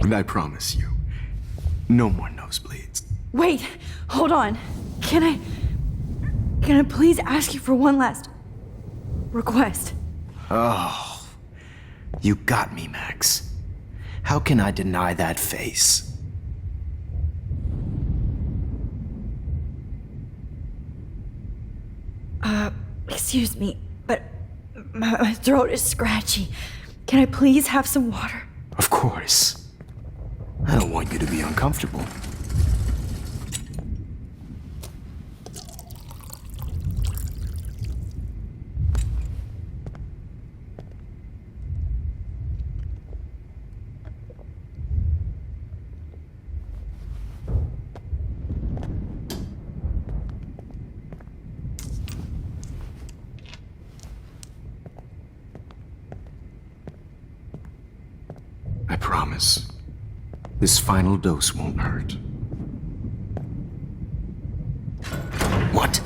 And I promise you, no more nosebleeds. Wait, hold on. Can I please ask you for one last request? Oh, you got me, Max. How can I deny that face? Excuse me, but my throat is scratchy. Can I please have some water? Of course. I don't want you to be uncomfortable. I promise, this final dose won't hurt. What?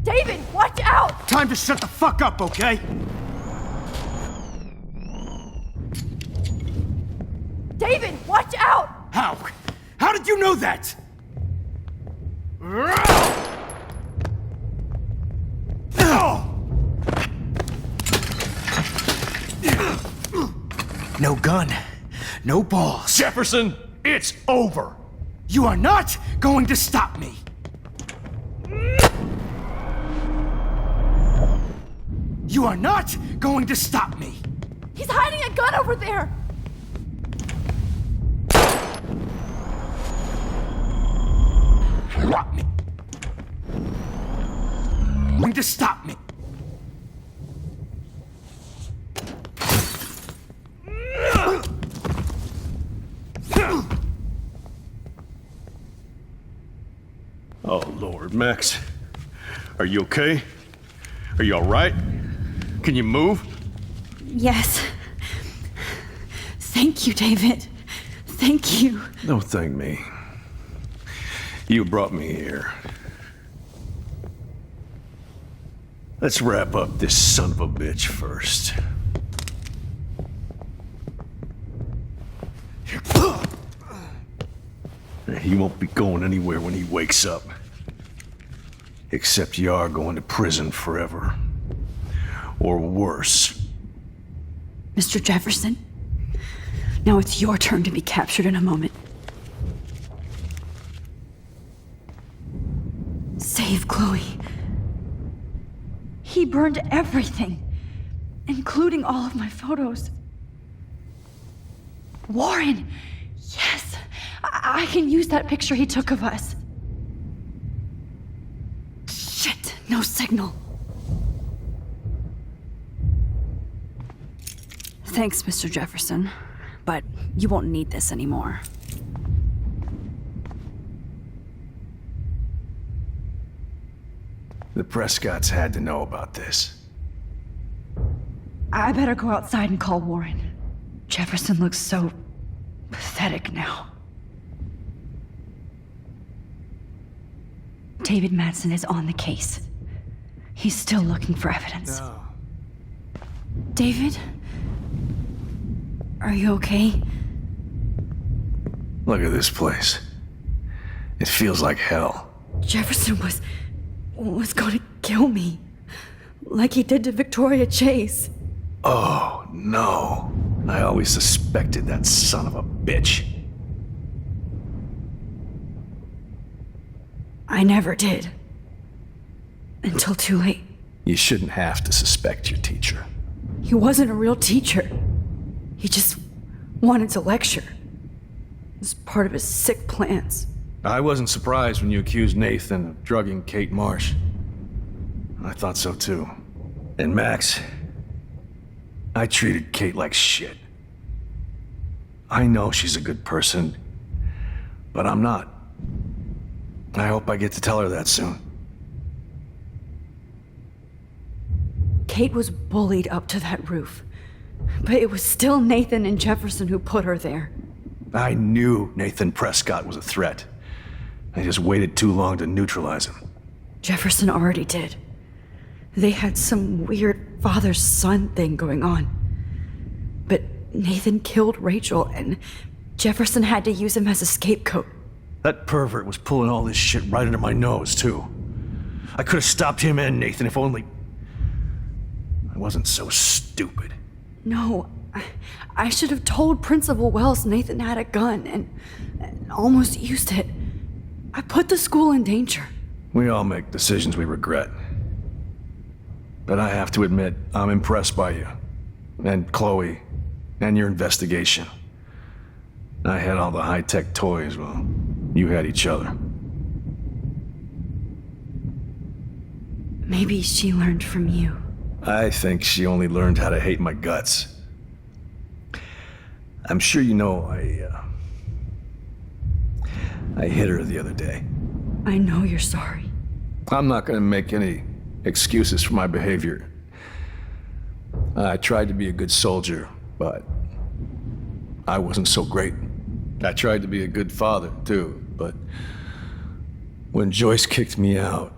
David, watch out! Time to shut the fuck up, okay? David, watch out! How? How did you know that? No gun, no balls. Jefferson, it's over. You are not going to stop me. You are not going to stop me. He's hiding a gun over there! Stop me. Going to stop me. Oh, Lord, Max. Are you okay? Are you all right? Can you move? Yes. Thank you, David. Thank you. Don't thank me. You brought me here. Let's wrap up this son of a bitch first. He won't be going anywhere when he wakes up. Except you are going to prison forever. Or worse. Mr. Jefferson, now it's your turn to be captured in a moment. Save Chloe. He burned everything, including all of my photos. Warren! Yes! I can use that picture he took of us. Shit, no signal. Thanks, Mr. Jefferson, but you won't need this anymore. The Prescotts had to know about this. I better go outside and call Warren. Jefferson looks so pathetic now. David Madsen is on the case. He's still looking for evidence. No. David? Are you okay? Look at this place. It feels like hell. Jefferson was going to kill me. Like he did to Victoria Chase. Oh, no. I always suspected that son of a bitch. I never did. Until too late. You shouldn't have to suspect your teacher. He wasn't a real teacher. He just wanted to lecture. It was part of his sick plans. I wasn't surprised when you accused Nathan of drugging Kate Marsh. I thought so too. And Max, I treated Kate like shit. I know she's a good person, but I'm not. I hope I get to tell her that soon. Kate was bullied up to that roof. But it was still Nathan and Jefferson who put her there. I knew Nathan Prescott was a threat. I just waited too long to neutralize him. Jefferson already did. They had some weird father-son thing going on. But Nathan killed Rachel, and Jefferson had to use him as a scapegoat. That pervert was pulling all this shit right under my nose, too. I could have stopped him and Nathan if only I wasn't so stupid. No, I should have told Principal Wells Nathan had a gun and almost used it. I put the school in danger. We all make decisions we regret. But I have to admit, I'm impressed by you. And Chloe. And your investigation. I had all the high-tech toys, well, you had each other. Maybe she learned from you. I think she only learned how to hate my guts. I'm sure you know I hit her the other day. I know you're sorry. I'm not gonna make any excuses for my behavior. I tried to be a good soldier, but I wasn't so great. I tried to be a good father, too, but when Joyce kicked me out,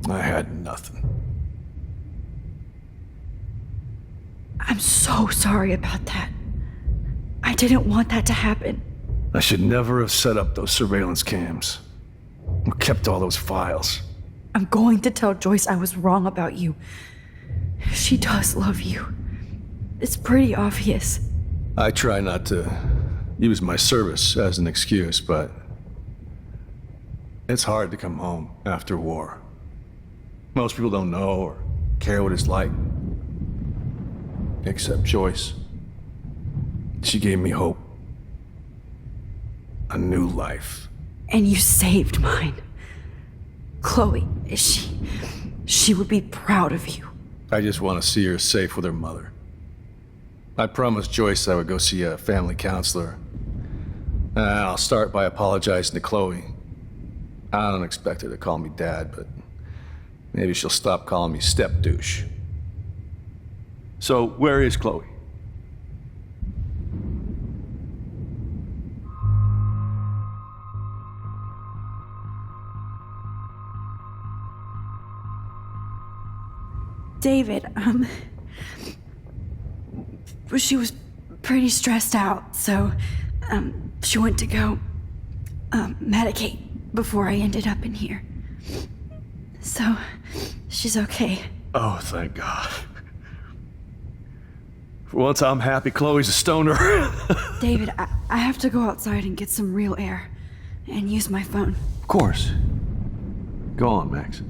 I had nothing. I'm so sorry about that. I didn't want that to happen. I should never have set up those surveillance cams. Or kept all those files. I'm going to tell Joyce I was wrong about you. She does love you. It's pretty obvious. I try not to use my service as an excuse, but it's hard to come home after war. Most people don't know or care what it's like. Except Joyce. She gave me hope. A new life. And you saved mine. Chloe, she would be proud of you. I just want to see her safe with her mother. I promised Joyce I would go see a family counselor. And I'll start by apologizing to Chloe. I don't expect her to call me Dad, but maybe she'll stop calling me step-douche. So, where is Chloe? David, she was pretty stressed out, so, she went to go, medicate before I ended up in here. So, she's okay. Oh, thank God. For once, I'm happy Chloe's a stoner. David, I have to go outside and get some real air and use my phone. Of course. Go on, Max.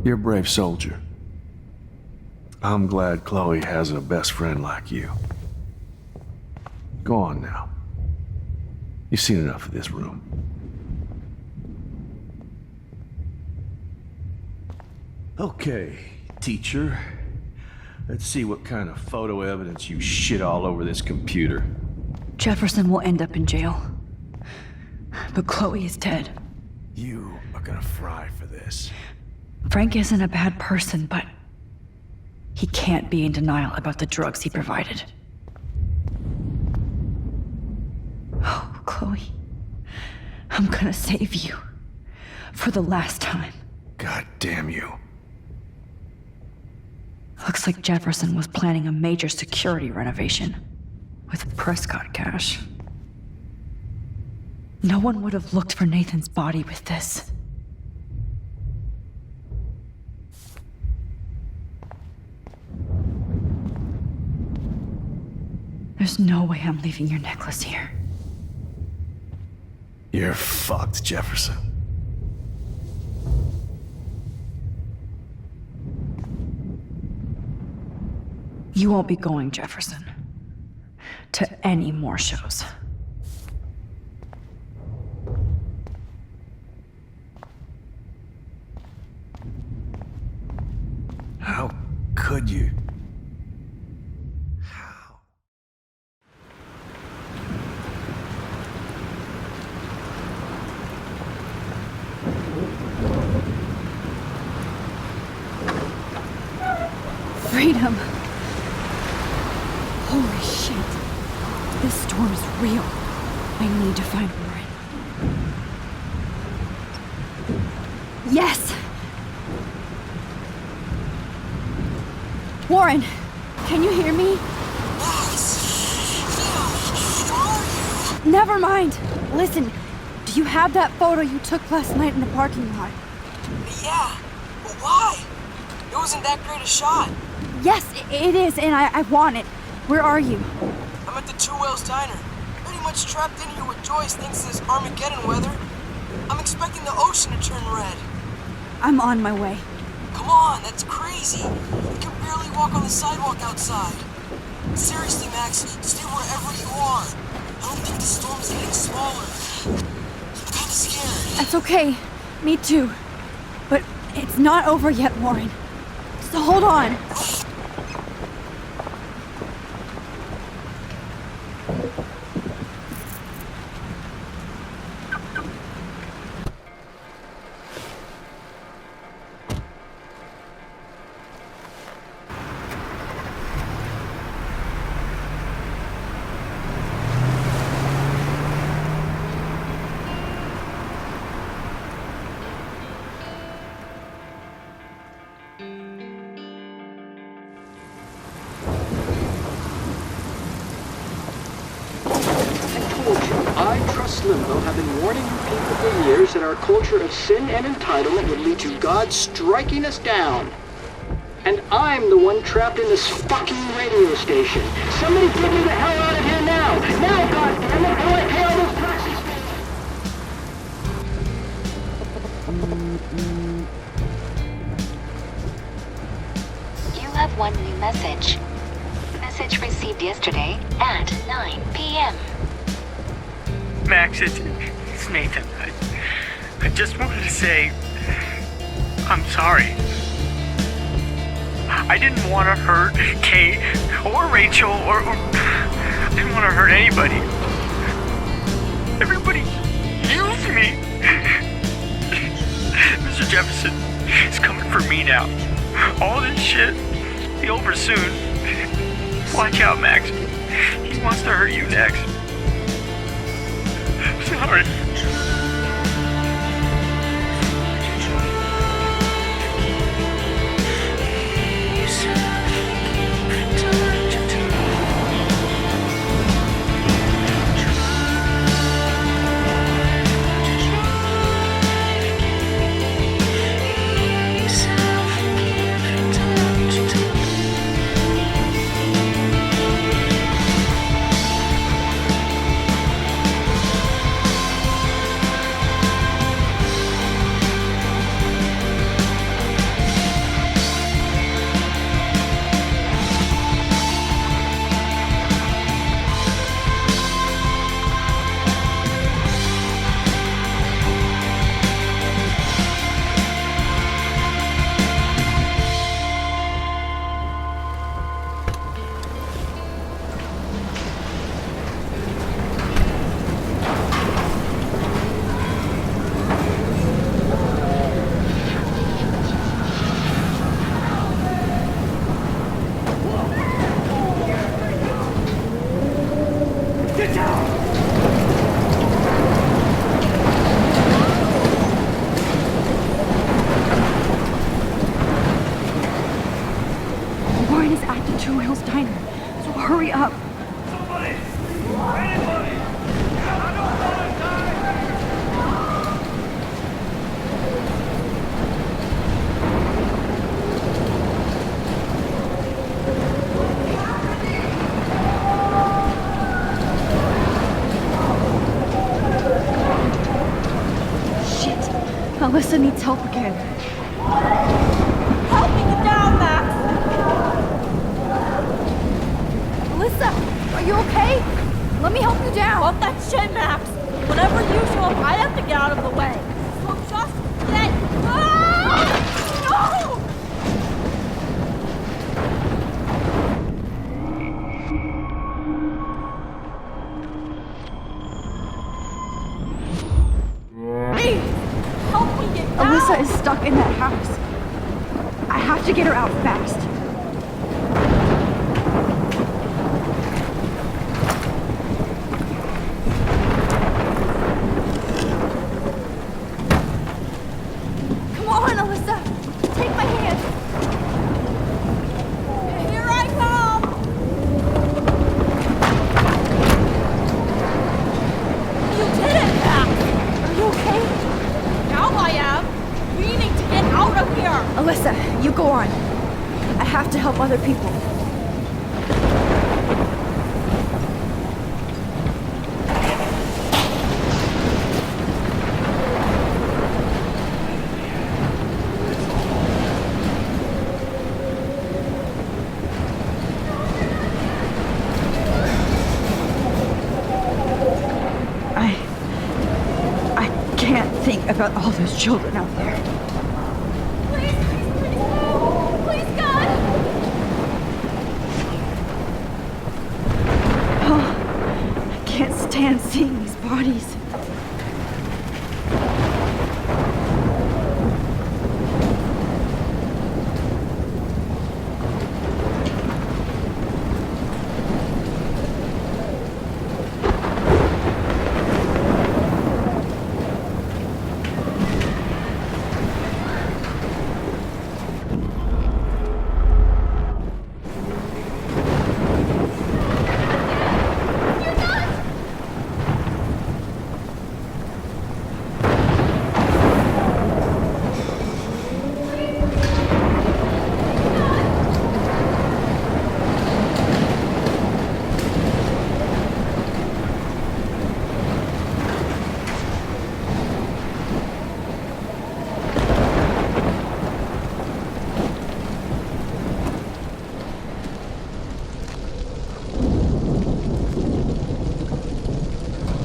You're a brave soldier. I'm glad Chloe has a best friend like you. Go on now. You've seen enough of this room. Okay, teacher. Let's see what kind of photo evidence you shit all over this computer. Jefferson will end up in jail. But Chloe is dead. You are gonna fry for this. Frank isn't a bad person, but he can't be in denial about the drugs he provided. Oh, Chloe. I'm gonna save you. For the last time. God damn you. Looks like Jefferson was planning a major security renovation. With Prescott cash. No one would have looked for Nathan's body with this. There's no way I'm leaving your necklace here. You're fucked, Jefferson. You won't be going, Jefferson, to any more shows. How could you? Freedom. Holy shit. This storm is real. I need to find Warren. Yes! Warren, can you hear me? Never mind. Listen, do you have that photo you took last night in the parking lot? Yeah, but why? It wasn't that great a shot. Yes, it is, and I want it. Where are you? I'm at the Two Whales Diner. Pretty much trapped in here with Joyce thinks this Armageddon weather. I'm expecting the ocean to turn red. I'm on my way. Come on, that's crazy. You can barely walk on the sidewalk outside. Seriously, Max, stay wherever you are. I don't think the storm's getting smaller. I'm kinda scared. That's okay. Me too. But it's not over yet, Warren. So hold on. I trust Limbo have been warning you people for years that our culture of sin and entitlement would lead to God striking us down. And I'm the one trapped in this fucking radio station. Somebody get me the hell out of here now! Now, goddammit, I want to pay all those taxes! You have one new message. Message received yesterday at 9 p.m. Max, it's Nathan. I just wanted to say I'm sorry. I didn't want to hurt Kate or Rachel or I didn't want to hurt anybody. Everybody used me. Mr. Jefferson is coming for me now. All this shit will be over soon. Watch out, Max. He wants to hurt you next. Sorry. Warren is at the Two Whales Diner, so hurry up. Shit, Alyssa needs help again. Help me get down, Max! Alyssa, are you okay? Let me help you down. Fuck that shit, Max! Whenever you show up, I have to get out of the way. So just get... Ah! No! Please, help me get down! Alyssa is stuck in that house. I have to get her out fast. Come on, Alyssa. Take my hand. Here I come! other people. I can't think about all those children out there. Please, please, God! Oh, I can't stand seeing these bodies.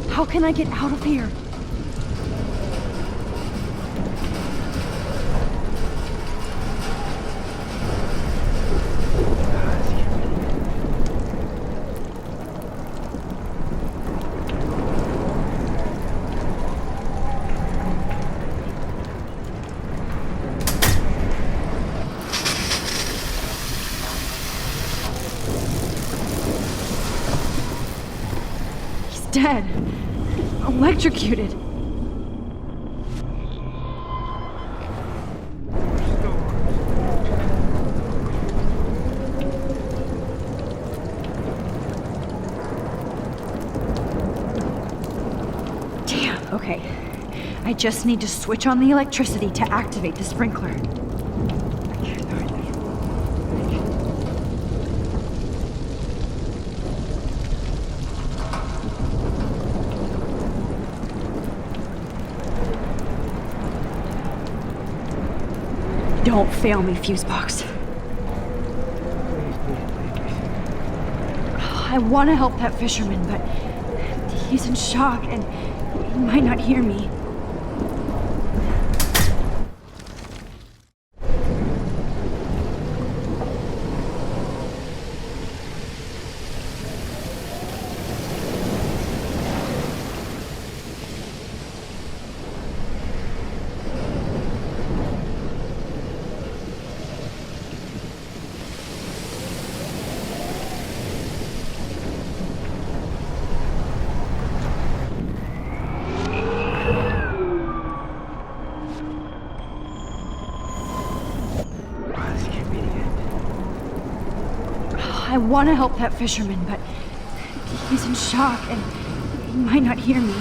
How can I get out of here? He's dead. Electrocuted. Damn, okay. I just need to switch on the electricity to activate the sprinkler. Don't fail me, Fusebox. I want to help that fisherman, but he's in shock and he might not hear me. I want to help that fisherman, but he's in shock and he might not hear me.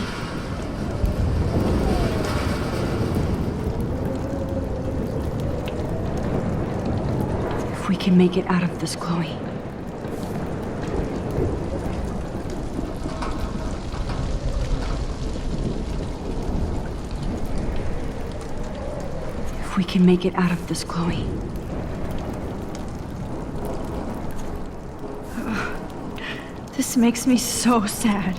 If we can make it out of this, Chloe. If we can make it out of this, Chloe. This makes me so sad.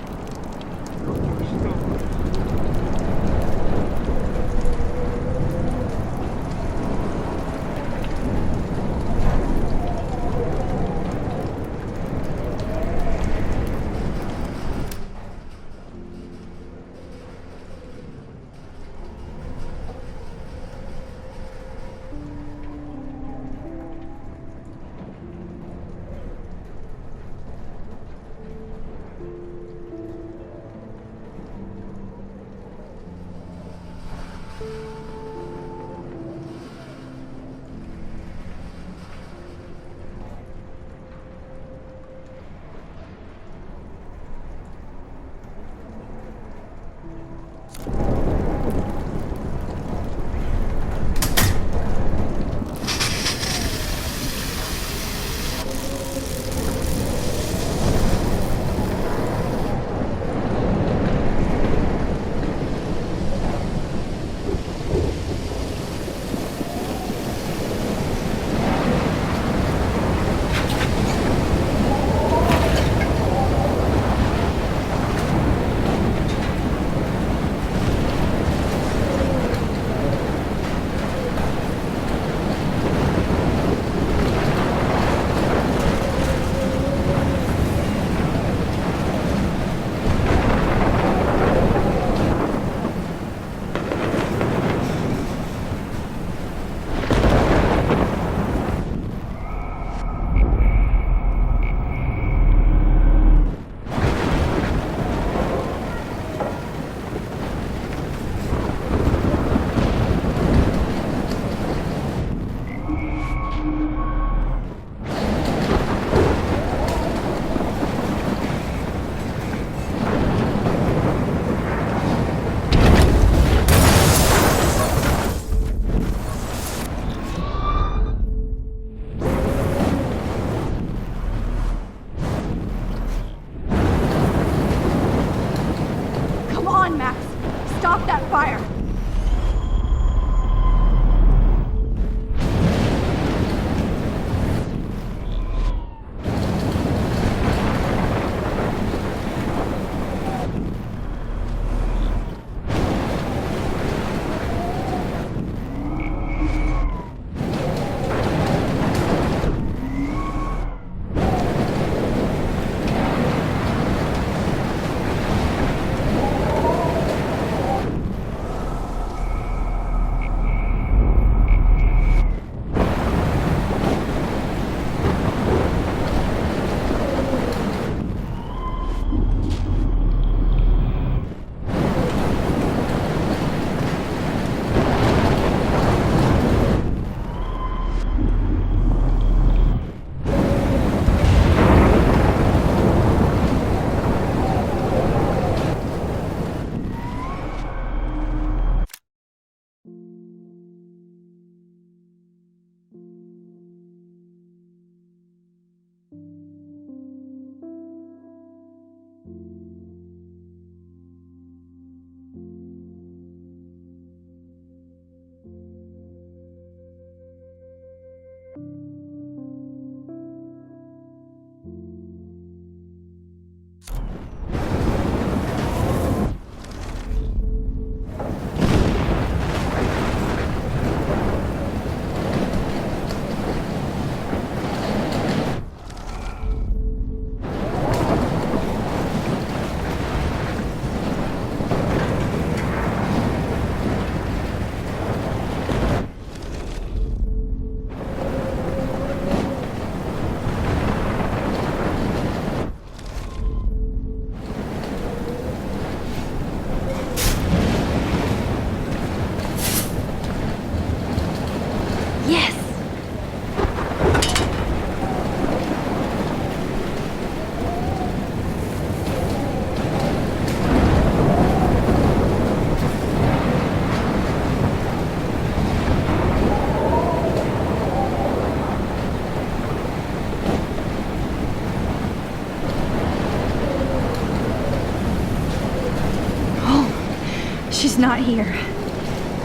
She's not here.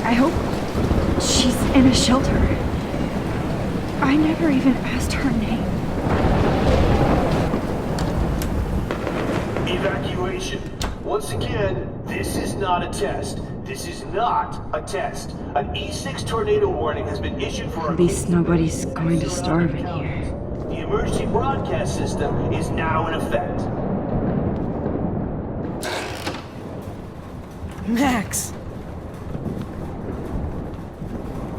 I hope she's in a shelter. I never even asked her name. Evacuation. Once again, this is not a test. This is not a test. An E6 tornado warning has been issued for... At least nobody's going to starve in here. The emergency broadcast system is now in effect. Max!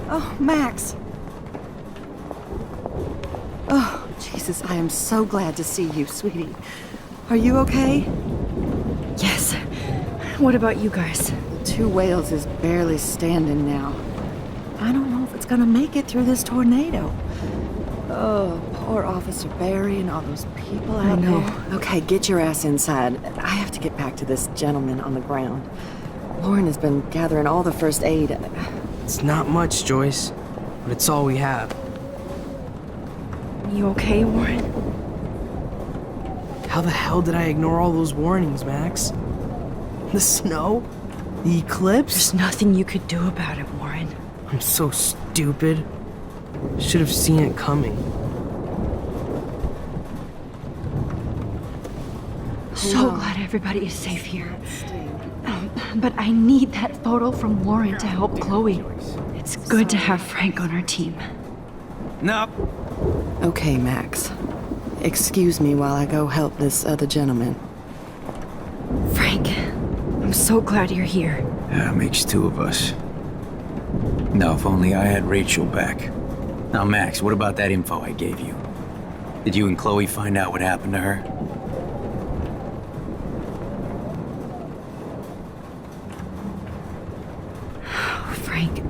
Oh, Max! Oh, Jesus, I am so glad to see you, sweetie. Are you okay? Yes. What about you guys? Two Whales is barely standing now. I don't know if it's gonna make it through this tornado. Oh, poor Officer Barry and all those people out there. Okay, get your ass inside. I have to get back to this gentleman on the ground. Lauren has been gathering all the first aid. It's not much, Joyce, but it's all we have. You okay, Warren? How the hell did I ignore all those warnings, Max? The snow? The eclipse? There's nothing you could do about it, Warren. I'm so stupid. Should have seen it coming. So glad everybody is safe here. But I need that photo from Lauren to help Chloe. It's good to have Frank on our team. Nope. Okay, Max. Excuse me while I go help this other gentleman. Frank, I'm so glad you're here. Yeah, makes two of us. Now, if only I had Rachel back. Now, Max, what about that info I gave you? Did you and Chloe find out what happened to her? Frank,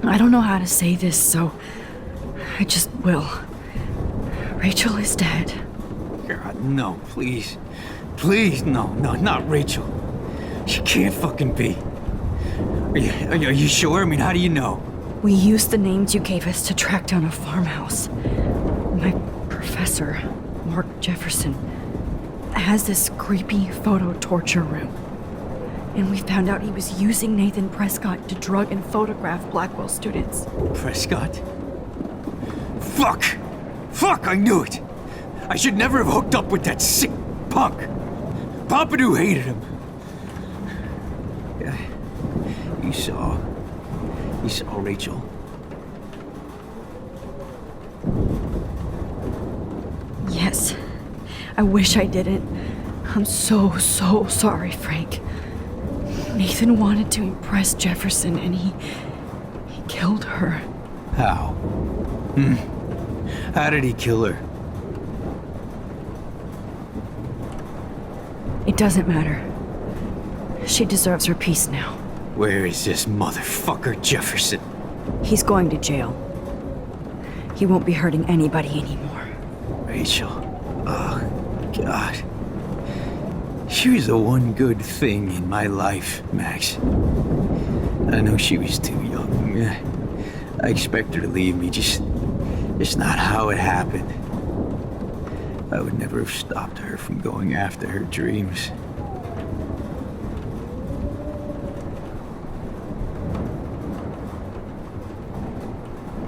I don't know how to say this, so I just will. Rachel is dead. God, no, please. Please, no, not Rachel. She can't fucking be. Are you sure? I mean, how do you know? We used the names you gave us to track down a farmhouse. My professor, Mark Jefferson, has this creepy photo torture room. And we found out he was using Nathan Prescott to drug and photograph Blackwell students. Prescott? Fuck, I knew it! I should never have hooked up with that sick punk! Pompidou hated him. Yeah, you saw Rachel. Yes. I wish I didn't. I'm so sorry, Frank. Nathan wanted to impress Jefferson and he killed her. How? How did he kill her? It doesn't matter. She deserves her peace now. Where is this motherfucker Jefferson? He's going to jail. He won't be hurting anybody anymore. Rachel. Oh, God. She was the one good thing in my life, Max. I know she was too young. I expect her to leave me, just not how it happened. I would never have stopped her from going after her dreams.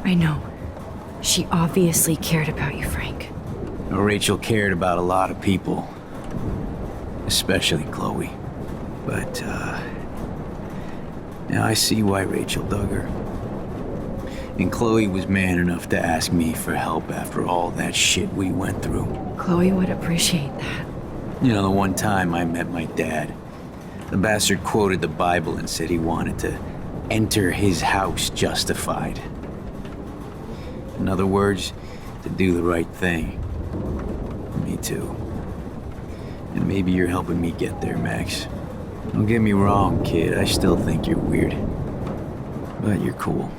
I know. She obviously cared about you, Frank. Well, Rachel cared about a lot of people. Especially Chloe. But, now I see why Rachel dug her. And Chloe was man enough to ask me for help after all that shit we went through. Chloe would appreciate that. You know, the one time I met my dad, the bastard quoted the Bible and said he wanted to enter his house justified. In other words, to do the right thing. Me too. And maybe you're helping me get there, Max. Don't get me wrong, kid. I still think you're weird. But you're cool.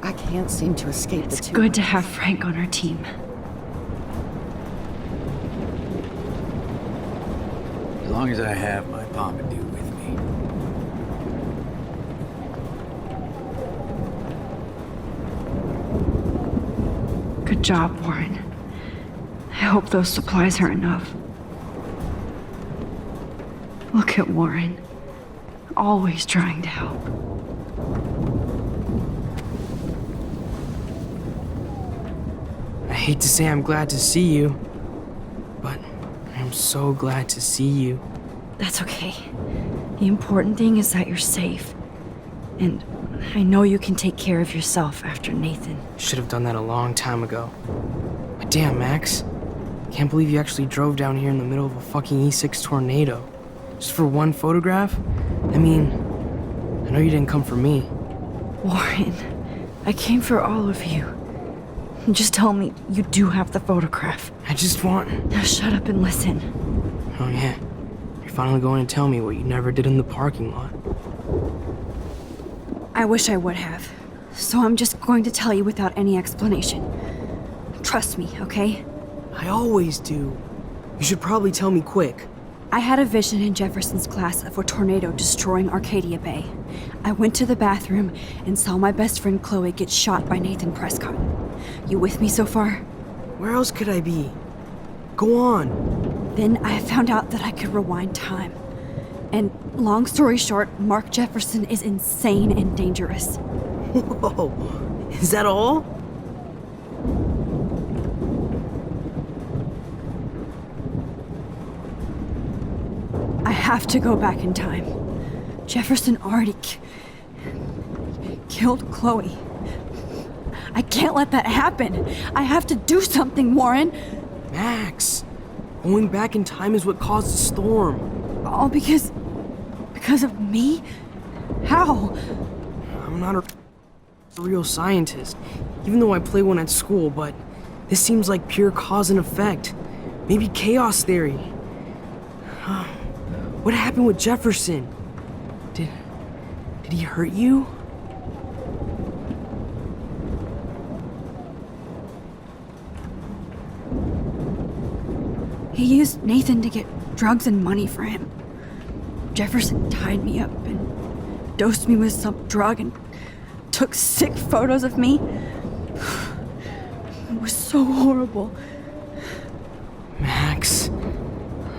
I can't seem to escape the It's two. good to have Frank on our team. As long as I have my Pompidou with me. Good job, Warren. I hope those supplies are enough. Look at Warren. Always trying to help. I hate to say I'm glad to see you, but I'm so glad to see you. That's okay. The important thing is that you're safe. And I know you can take care of yourself after Nathan. Should have done that a long time ago. But damn, Max. Can't believe you actually drove down here in the middle of a fucking E6 tornado. Just for one photograph? I mean, I know you didn't come for me. Warren, I came for all of you. Just tell me you do have the photograph. I just want... Now shut up and listen. Oh yeah, you're finally going to tell me what you never did in the parking lot. I wish I would have. So I'm just going to tell you without any explanation. Trust me, okay? I always do. You should probably tell me quick. I had a vision in Jefferson's class of a tornado destroying Arcadia Bay. I went to the bathroom and saw my best friend Chloe get shot by Nathan Prescott. You with me so far? Where else could I be? Go on. Then I found out that I could rewind time. And long story short, Mark Jefferson is insane and dangerous. Whoa, is that all? I have to go back in time. Jefferson already killed Chloe. I can't let that happen. I have to do something, Warren. Max, going back in time is what caused the storm. All because of me? How? I'm not a real scientist, even though I play one at school, but this seems like pure cause and effect. Maybe chaos theory. What happened with Jefferson? Did he hurt you? He used Nathan to get drugs and money for him. Jefferson tied me up and dosed me with some drug and took sick photos of me. It was so horrible. Max,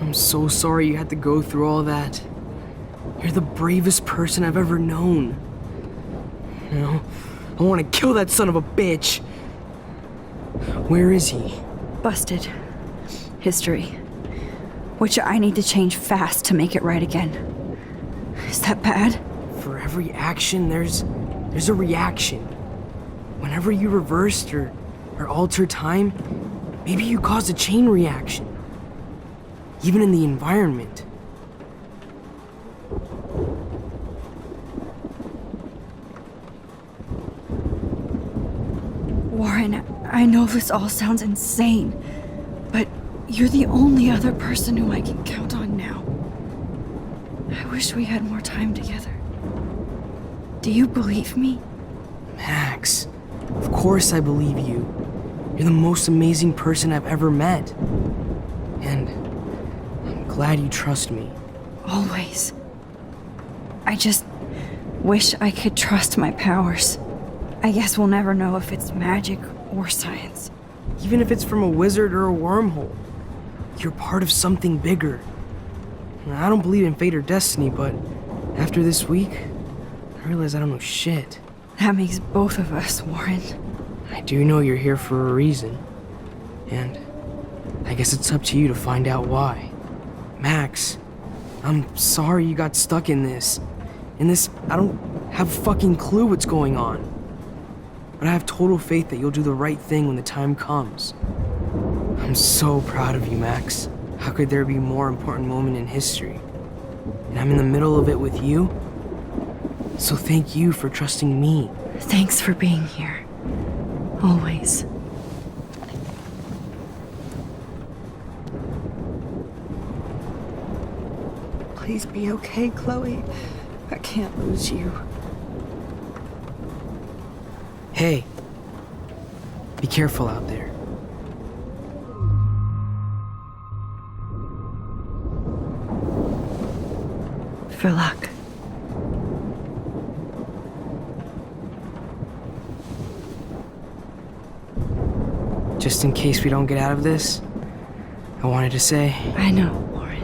I'm so sorry you had to go through all that. You're the bravest person I've ever known. You know, I want to kill that son of a bitch. Where is he? Busted. History. Which I need to change fast to make it right again. Is that bad? For every action, there's a reaction. Whenever you reversed or altered time, maybe you caused a chain reaction. Even in the environment. Warren, I know this all sounds insane, but you're the only other person who I can count on now. I wish we had more time together. Do you believe me? Max, of course I believe you. You're the most amazing person I've ever met. And I'm glad you trust me. Always. I just wish I could trust my powers. I guess we'll never know if it's magic or science. Even if it's from a wizard or a wormhole, you're part of something bigger. I don't believe in fate or destiny, but after this week, I realize I don't know shit. That makes both of us, Warren. I do know you're here for a reason. And I guess it's up to you to find out why. Max, I'm sorry you got stuck in this. I don't have a fucking clue what's going on. But I have total faith that you'll do the right thing when the time comes. I'm so proud of you, Max. How could there be a more important moment in history? And I'm in the middle of it with you. So thank you for trusting me. Thanks for being here. Always. Please be okay, Chloe. I can't lose you. Hey, be careful out there. For luck. Just in case we don't get out of this, I wanted to say. I know, Warren.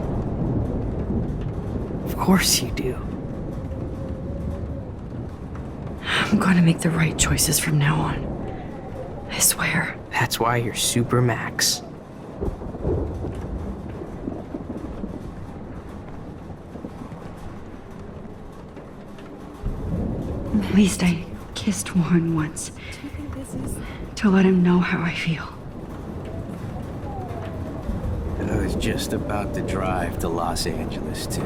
Of course you do. I'm gonna make the right choices from now on. I swear. That's why you're Super Max. At least I kissed Warren once to let him know how I feel. I was just about to drive to Los Angeles, too.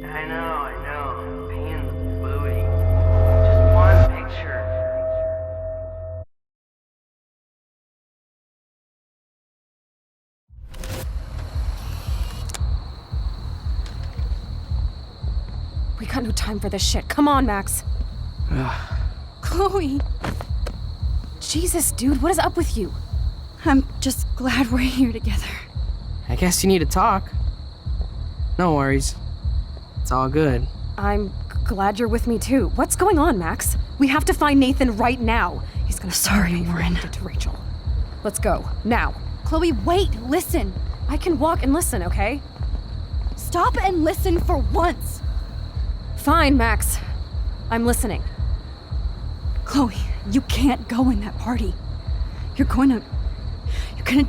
I know. Pain in the booty. Just one picture. We got no time for this shit. Come on, Max. Chloe. Jesus, dude, what is up with you? I'm just glad we're here together. I guess you need to talk. No worries. It's all good. I'm glad you're with me too. What's going on, Max? We have to find Nathan right now. He's gonna Sorry, Warren. to Rachel. Let's go now. Chloe, wait, listen. I can walk and listen, okay? Stop and listen for once. Fine, Max. I'm listening. Chloe, you can't go in that party. You're gonna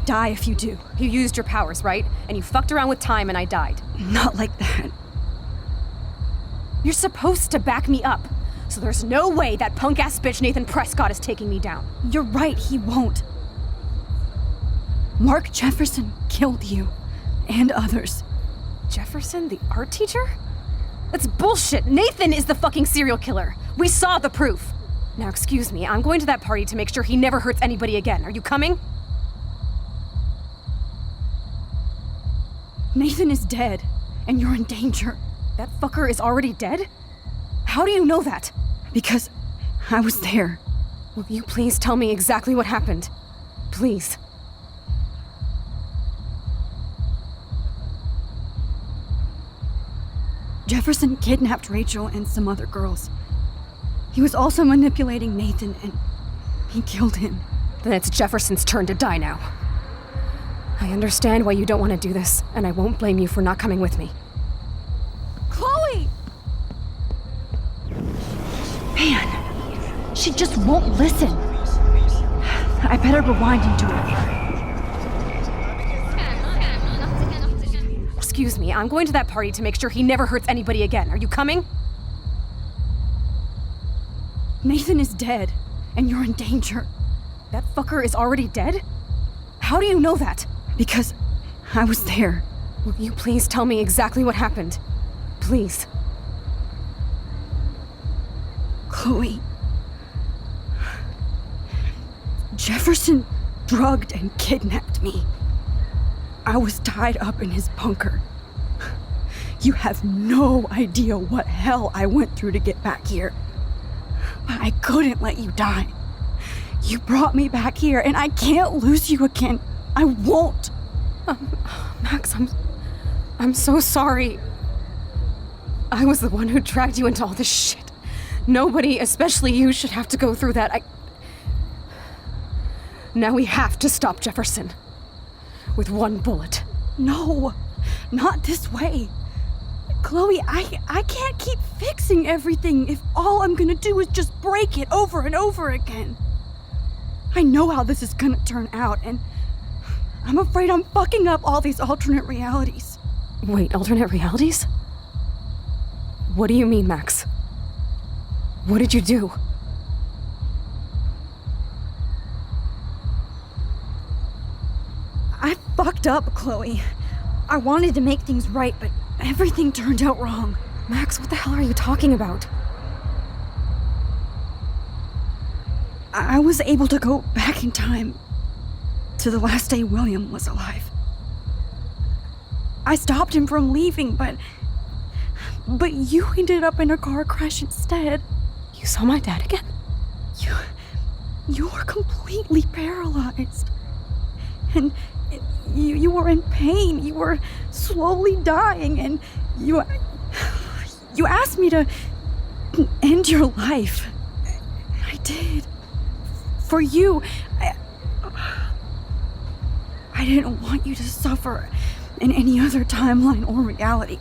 die if you do. You used your powers, right? And you fucked around with time and I died. Not like that. You're supposed to back me up. So there's no way that punk-ass bitch Nathan Prescott is taking me down. You're right, he won't. Mark Jefferson killed you. And others. Jefferson, the art teacher? That's bullshit. Nathan is the fucking serial killer. We saw the proof. Now, excuse me, I'm going to that party to make sure he never hurts anybody again. Are you coming? Nathan is dead, and you're in danger. That fucker is already dead? How do you know that? Because I was there. Will you please tell me exactly what happened? Please. Jefferson kidnapped Rachel and some other girls. He was also manipulating Nathan, and he killed him. Then it's Jefferson's turn to die now. I understand why you don't want to do this, and I won't blame you for not coming with me. Chloe! Man, she just won't listen. I better rewind into it. Excuse me, I'm going to that party to make sure he never hurts anybody again. Are you coming? Nathan is dead, and you're in danger. That fucker is already dead? How do you know that? Because I was there. Will you please tell me exactly what happened? Please. Chloe. Jefferson drugged and kidnapped me. I was tied up in his bunker. You have no idea what hell I went through to get back here. But I couldn't let you die. You brought me back here, and I can't lose you again. I won't. Max, I'm so sorry. I was the one who dragged you into all this shit. Nobody, especially you, should have to go through that. Now we have to stop Jefferson. With one bullet. No, not this way. Chloe, I can't keep fixing everything if all I'm gonna do is just break it over and over again. I know how this is gonna turn out, and I'm afraid I'm fucking up all these alternate realities. Wait, alternate realities? What do you mean, Max? What did you do? I fucked up, Chloe. I wanted to make things right, but everything turned out wrong. Max, what the hell are you talking about? I was able to go back in time to the last day William was alive. I stopped him from leaving, but you ended up in a car crash instead. You saw my dad again? You were completely paralyzed. and you were in pain. You were slowly dying, and you asked me to end your life. I did. For you. I didn't want you to suffer in any other timeline or reality.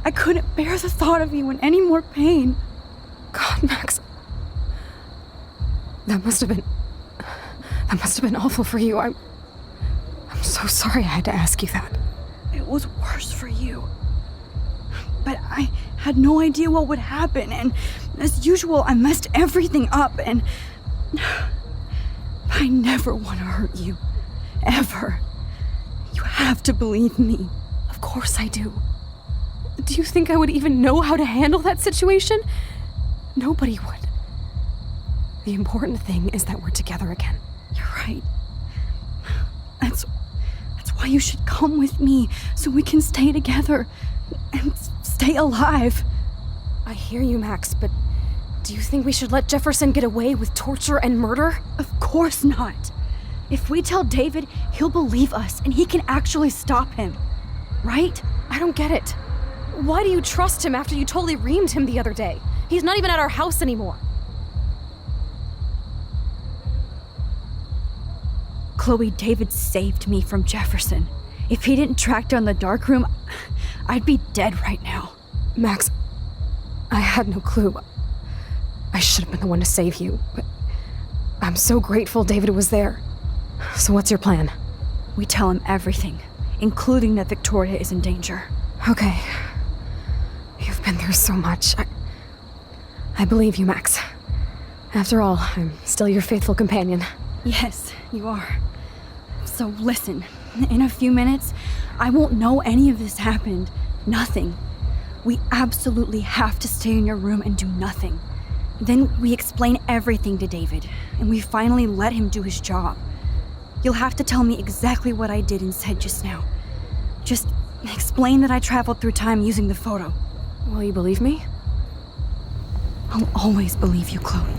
I couldn't bear the thought of you in any more pain. God, Max. That must have been awful for you. I'm so sorry I had to ask you that. It was worse for you. But I had no idea what would happen, and as usual, I messed everything up, and I never want to hurt you. Ever. You have to believe me. Of course I do. Do you think I would even know how to handle that situation? Nobody would. The important thing is that we're together again. You're right. That's why you should come with me, so we can stay together and stay alive. I hear you, Max, but do you think we should let Jefferson get away with torture and murder? Of course not. If we tell David, he'll believe us and he can actually stop him. Right? I don't get it. Why do you trust him after you totally reamed him the other day? He's not even at our house anymore. Chloe, David saved me from Jefferson. If he didn't track down the dark room, I'd be dead right now. Max, I had no clue. I should have been the one to save you, but I'm so grateful David was there. So what's your plan? We tell him everything, including that Victoria is in danger. Okay. You've been through so much. I believe you, Max. After all, I'm still your faithful companion. Yes, you are. So listen, in a few minutes, I won't know any of this happened. Nothing. We absolutely have to stay in your room and do nothing. Then we explain everything to David, and we finally let him do his job. You'll have to tell me exactly what I did and said just now. Just explain that I traveled through time using the photo. Will you believe me? I'll always believe you, Chloe.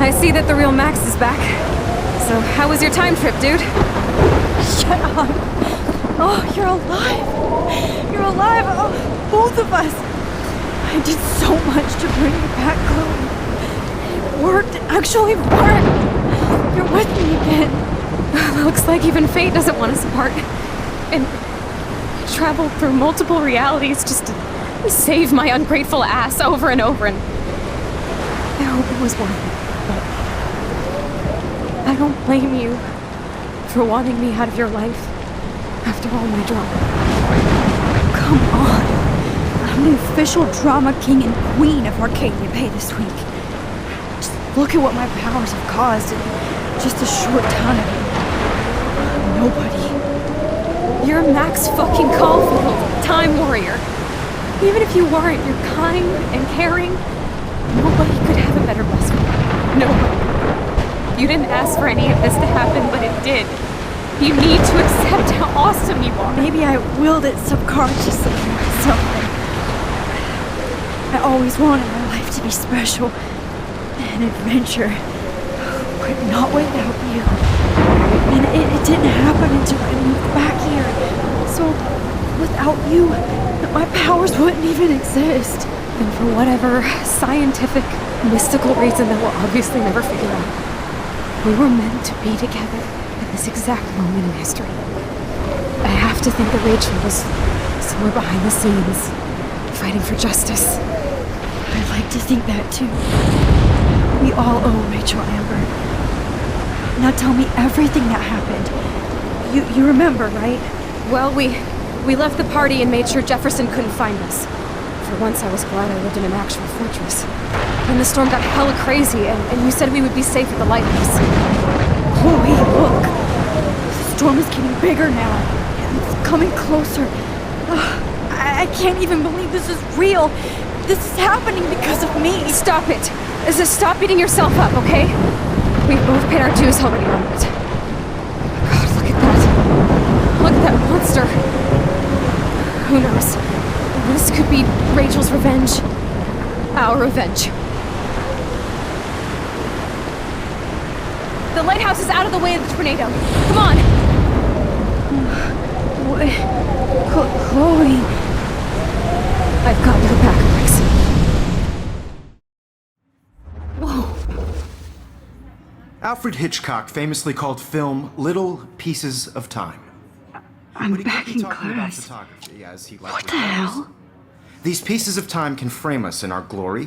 I see that the real Max is back. So, how was your time trip, dude? Shut up. Oh, you're alive. You're alive. Oh, both of us. I did so much to bring you back, Chloe. It worked. It actually worked. You're with me again. Looks like even fate doesn't want us apart. And I traveled through multiple realities just to save my ungrateful ass over and over, and I hope it was worth it. I don't blame you for wanting me out of your life after all my drama. Come on. I'm the official drama king and queen of Arcadia Bay this week. Just look at what my powers have caused in just a short time. Nobody. You're Max fucking Caulfield, Time Warrior. Even if you weren't, you're kind and caring. Nobody could have a better best friend. Nobody. You didn't ask for any of this to happen, but it did. You need to accept how awesome you are. Maybe I willed it subconsciously myself. I always wanted my life to be special. An adventure. But not without you. And it didn't happen until I moved back here. So, without you, my powers wouldn't even exist. And for whatever scientific, mystical reason that we'll obviously never figure out, we were meant to be together at this exact moment in history. I have to think that Rachel was somewhere behind the scenes, fighting for justice. I'd like to think that too. We all owe Rachel Amber. Now tell me everything that happened. You remember, right? Well, we left the party and made sure Jefferson couldn't find us. For once, I was glad I lived in an actual fortress. Then the storm got hella crazy, and you said we would be safe at the lighthouse. Chloe, look! The storm is getting bigger now. And it's coming closer. I can't even believe this is real. This is happening because of me. Stop it. Stop beating yourself up, okay? We've both paid our dues already on it. God, look at that. Look at that monster. Who knows? This could be Rachel's revenge. Our revenge. The lighthouse is out of the way of the tornado. Come on! Chloe... I've got your back, Alex. Alfred Hitchcock famously called film little pieces of time. I'm But he back could be in talking about class. photography, as he What likely the does. hell? These pieces of time can frame us in our glory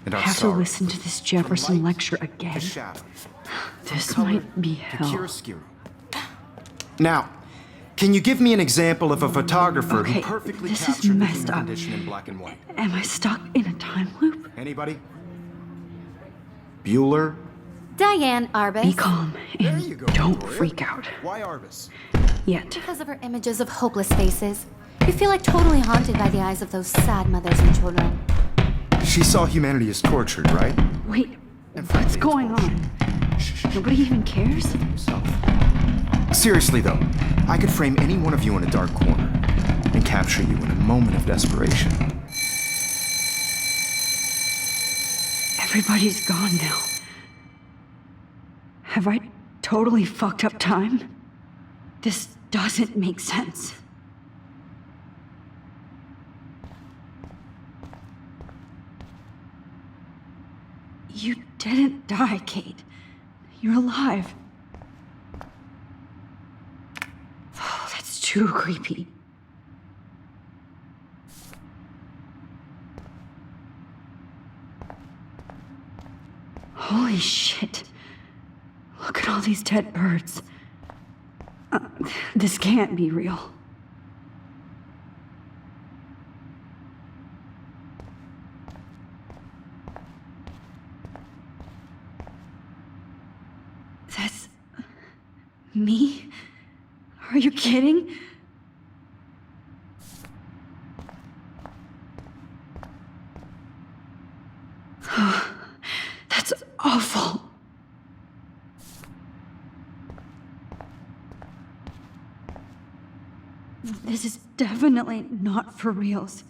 and our I have to sorrow. listen to this From Jefferson light lecture to again. shadow, from This color might be to hell. chiaroscuro. Now, can you give me an example of a photographer Okay, who perfectly this is captured the messed human up. condition in black and white? Am I stuck in a time loop? Anybody? Bueller? Diane Arbus. Be calm There and you go, don't Victoria. freak out. Why Arbus? Yet. Because of her images of hopeless faces. You feel like totally haunted by the eyes of those sad mothers and children. She saw humanity as tortured, right? Wait, And what's frankly, going it's on? Nobody even cares? Himself. Seriously though, I could frame any one of you in a dark corner and capture you in a moment of desperation. Everybody's gone now. Have I totally fucked up time? This doesn't make sense. You didn't die, Kate. You're alive. Oh, that's too creepy. Holy shit. Look at all these dead birds. This can't be real. That's... me? Are you kidding? That's awful. This is definitely not for reals.